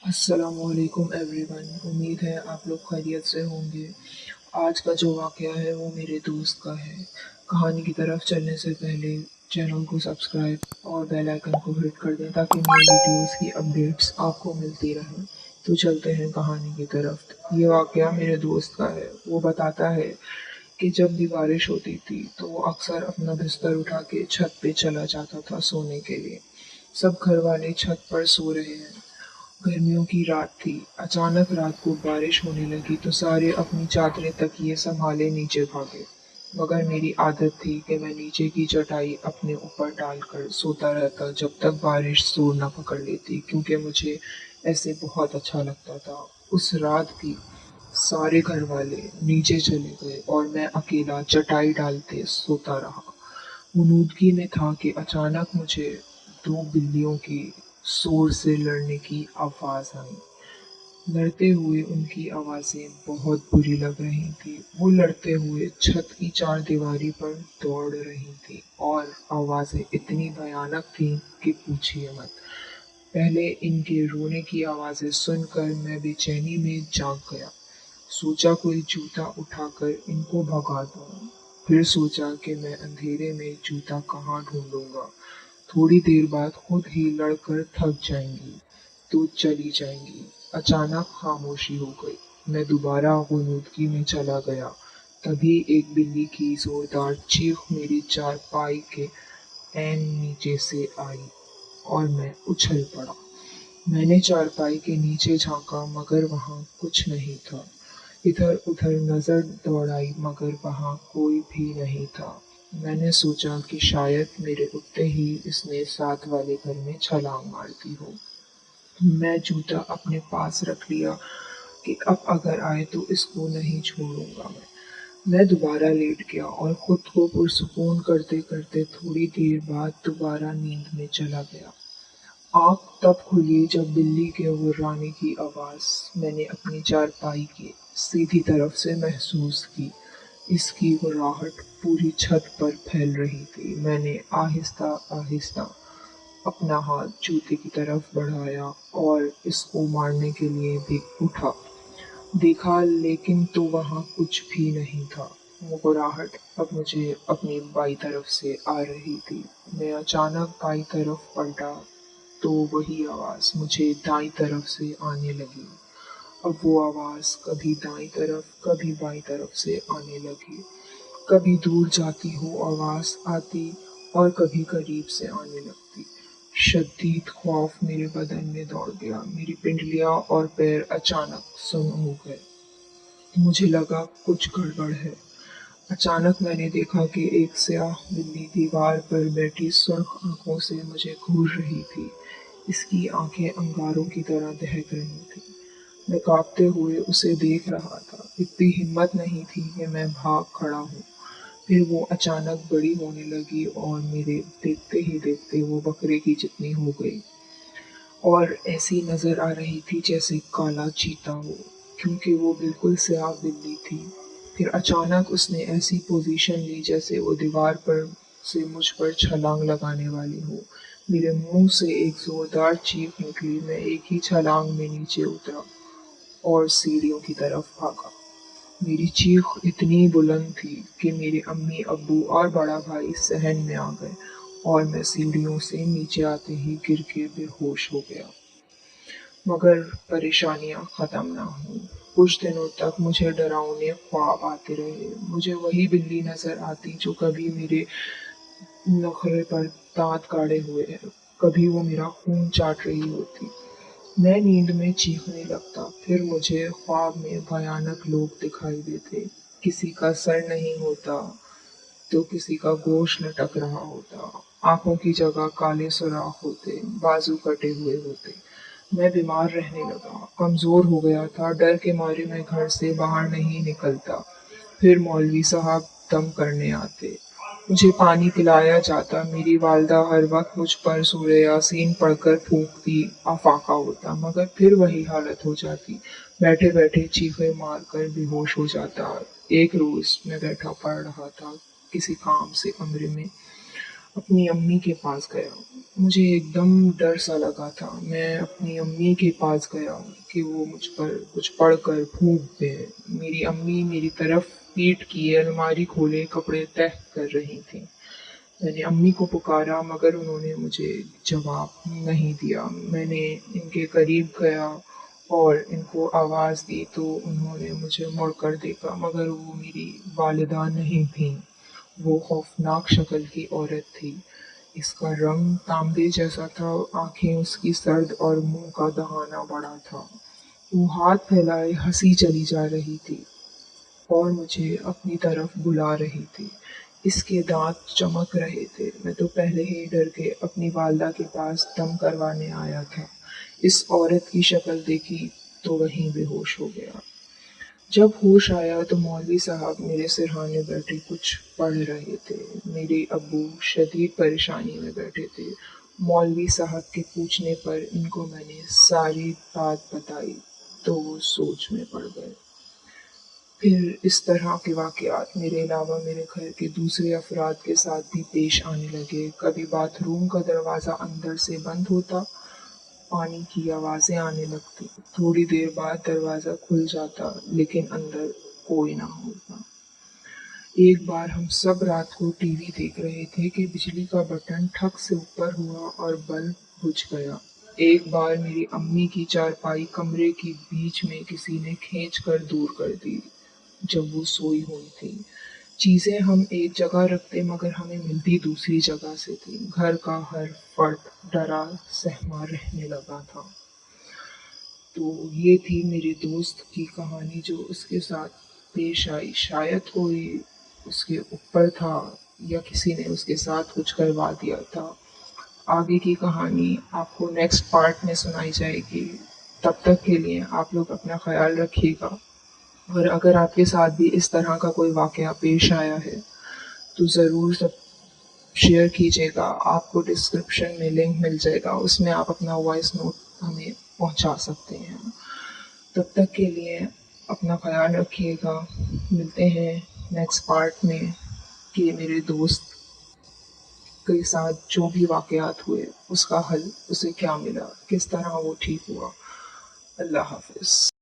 अस्सलाम वालेकुम एवरीवन। उम्मीद है आप लोग खैरियत से होंगे। आज का जो वाक़या है वो मेरे दोस्त का है। कहानी की तरफ चलने से पहले चैनल को सब्सक्राइब और बेल आइकन को हिट कर दें ताकि न्यू वीडियोस की अपडेट्स आपको मिलती रहें। तो चलते हैं कहानी की तरफ। ये वाक़या मेरे दोस्त का है। वो बताता है कि जब भी बारिश होती थी तो वो अक्सर अपना बिस्तर उठा के छत पे चला जाता था सोने के लिए। सब घर वाले छत पर सो रहे हैं। गर्मियों की रात थी। अचानक रात को बारिश होने लगी तो सारे अपनी चादरें तकिए संभाले नीचे भागे। मगर मेरी आदत थी कि मैं नीचे की चटाई अपने ऊपर डालकर सोता रहता जब तक बारिश जोर न पकड़ लेती, क्योंकि मुझे ऐसे बहुत अच्छा लगता था। उस रात भी सारे घर वाले नीचे चले गए और मैं अकेला चटाई डालते सोता रहा। उनूदगी में था कि अचानक मुझे दो बिल्लियों की जोर से लड़ने की आवाज आई। लड़ते हुए उनकी आवाजें बहुत बुरी लग रही थी। वो लड़ते हुए छत की चारदीवारी पर दौड़ रही थी और आवाजें इतनी भयानक थीं कि पूछिए मत। पहले इनके रोने की आवाजें सुनकर मैं बेचैनी में जाग गया। सोचा कोई जूता उठाकर इनको भगा दूं। फिर सोचा कि मैं अंधेरे में जूता कहाँ ढूंढूंगा। थोड़ी देर बाद खुद ही लड़कर थक जाएंगी तो चली जाएंगी। अचानक खामोशी हो गई। मैं दोबारा गुनूदगी में चला गया। तभी एक बिल्ली की जोरदार चीख मेरी चारपाई के ऐन नीचे से आई और मैं उछल पड़ा। मैंने चारपाई के नीचे झांका मगर वहां कुछ नहीं था। इधर उधर नजर दौड़ाई मगर वहां कोई भी नहीं था। मैंने सोचा कि शायद मेरे उठते ही इसने साथ वाले घर में छलांग मार दी हो। मैं जूता अपने पास रख लिया कि अब अगर आए तो इसको नहीं छोड़ूंगा मैं दोबारा लेट गया और खुद को पुरसुकून करते करते थोड़ी देर बाद दोबारा नींद में चला गया। आँख तब खुली जब बिल्ली के गुर्राने की आवाज़ मैंने अपनी चारपाई की सीधी तरफ से महसूस की। इसकी गुर्राहट पूरी छत पर फैल रही थी। मैंने आहिस्ता आहिस्ता अपना हाथ जूते की तरफ बढ़ाया और इसको मारने के लिए भी उठा। देखा लेकिन तो वहाँ कुछ भी नहीं था। मुस्कुराहट अब मुझे अपनी बाई तरफ से आ रही थी। मैं अचानक बाई तरफ पलटा तो वही आवाज़ मुझे दाईं तरफ से आने लगी। अब वो आवाज़ कभी दाईं तरफ कभी बाईं तरफ से आने लगी। कभी दूर जाती हुई आवाज़ आती और कभी करीब से आने लगती। शदीद खौफ मेरे बदन में दौड़ गया। मेरी पिंडलियां और पैर अचानक सुन्न हो गए। मुझे लगा कुछ गड़बड़ है। अचानक मैंने देखा कि एक स्याह बिल्ली दीवार पर बैठी सुर्ख आंखों से मुझे घूर रही थी। इसकी आंखें अंगारों की तरह दहक रही थी। मैं कांपते हुए उसे देख रहा था। इतनी हिम्मत नहीं थी कि मैं भाग खड़ा हूँ। फिर वो अचानक बड़ी होने लगी और मेरे देखते ही देखते वो बकरे की जितनी हो गई और ऐसी नजर आ रही थी जैसे काला चीता हो, क्योंकि वो बिल्कुल स्याह बिल्ली थी। फिर अचानक उसने ऐसी पोजीशन ली जैसे वो दीवार पर से मुझ पर छलांग लगाने वाली हो। मेरे मुंह से एक जोरदार चीख निकली। मैं एक ही छलांग में नीचे उतरा और सीढ़ियों की तरफ भागा। मेरी चीख इतनी बुलंद थी कि मेरे अम्मी अब्बू और बड़ा भाई सहन में आ गए और मैं सीढ़ियों से नीचे आते ही गिर के बेहोश हो गया। मगर परेशानियां खत्म ना हुई। कुछ दिनों तक मुझे डरावने ख्वाब आते रहे। मुझे वही बिल्ली नजर आती जो कभी मेरे नखरे पर दांत गाड़े हुए है, कभी वो मेरा खून चाट रही होती। मैं नींद में चीखने लगता। फिर मुझे ख्वाब में भयानक लोग दिखाई देते। किसी का सर नहीं होता तो किसी का गोश्त लटक रहा होता। आंखों की जगह काले सुराख होते, बाजू कटे हुए होते। मैं बीमार रहने लगा, कमजोर हो गया था। डर के मारे मैं घर से बाहर नहीं निकलता। फिर मौलवी साहब दम करने आते। मुझे पानी पिलाया जाता। मेरी वालदा हर वक्त मुझ पर सूरह यासीन पढ़कर फूंकती। आफाका होता मगर फिर वही हालत हो जाती। बैठे बैठे चीखें मारकर बेहोश हो जाता। एक रोज मैं बैठा पढ़ रहा था किसी काम से कमरे में। اپنی امی کے پاس گیا۔ مجھے ایک دم ڈر سا لگا تھا۔ میں اپنی امی کے پاس گیا کہ وہ مجھ پر کچھ پڑھ کر پھونک دے۔ میری امی میری طرف پیٹ کیے الماری کھولے کپڑے تہہ کر رہی تھیں۔ میں نے امی کو پکارا مگر انہوں نے مجھے جواب نہیں دیا۔ میں نے ان کے قریب گیا اور ان کو آواز دی تو انہوں نے مجھے مڑ کر دیکھا مگر وہ میری والدہ نہیں تھیں۔ وہ خوفناک شکل کی عورت تھی۔ اس کا رنگ تانبے جیسا تھا، آنکھیں اس کی سرد اور منہ کا دہانہ بڑا تھا۔ وہ ہاتھ پھیلائے ہنسی چلی جا رہی تھی اور مجھے اپنی طرف بلا رہی تھی۔ اس کے دانت چمک رہے تھے۔ میں تو پہلے ہی ڈر کے اپنی والدہ کے پاس دم کروانے آیا تھا۔ اس عورت کی شکل دیکھی تو وہیں بے ہوش ہو گیا۔ جب ہوش آیا تو مولوی صاحب میرے سرہانے بیٹھے کچھ پڑھ رہے تھے۔ میرے ابو شدید پریشانی میں بیٹھے تھے۔ مولوی صاحب کے پوچھنے پر ان کو میں نے ساری بات بتائی تو وہ سوچ میں پڑ گئے۔ پھر اس طرح کے واقعات میرے علاوہ میرے گھر کے دوسرے افراد کے ساتھ بھی پیش آنے لگے۔ کبھی باتھ روم کا دروازہ اندر سے بند ہوتا، پانی کی آوازیں آنے لگتی، تھوڑی دیر بعد دروازہ کھل جاتا لیکن اندر کوئی نہ ہوتا۔ ایک بار ہم سب رات کو ٹی وی دیکھ رہے تھے کہ بجلی کا بٹن ٹھک سے اوپر ہوا اور بلب بجھ گیا۔ ایک بار میری امی کی چارپائی کمرے کے بیچ میں کسی نے کھینچ کر دور کر دی جب وہ سوئی ہوئی تھی۔ چیزیں ہم ایک جگہ رکھتے مگر ہمیں ملتی دوسری جگہ سے تھی۔ گھر کا ہر فرد ڈرا سہما رہنے لگا تھا۔ تو یہ تھی میرے دوست کی کہانی جو اس کے ساتھ پیش آئی۔ شاید کوئی اس کے اوپر تھا یا کسی نے اس کے ساتھ کچھ کروا دیا تھا۔ آگے کی کہانی آپ کو نیکسٹ پارٹ میں سنائی جائے گی۔ تب تک کے لیے آپ لوگ اپنا خیال رکھیے گا، اور اگر آپ کے ساتھ بھی اس طرح کا کوئی واقعہ پیش آیا ہے تو ضرور سب شیئر کیجیے گا۔ آپ کو ڈسکرپشن میں لنک مل جائے گا، اس میں آپ اپنا وائس نوٹ ہمیں پہنچا سکتے ہیں۔ تب تک کے لیے اپنا خیال رکھیے گا۔ ملتے ہیں نیکسٹ پارٹ میں کہ میرے دوست کے ساتھ جو بھی واقعات ہوئے اس کا حل اسے کیا ملا، کس طرح وہ ٹھیک ہوا۔ اللہ حافظ۔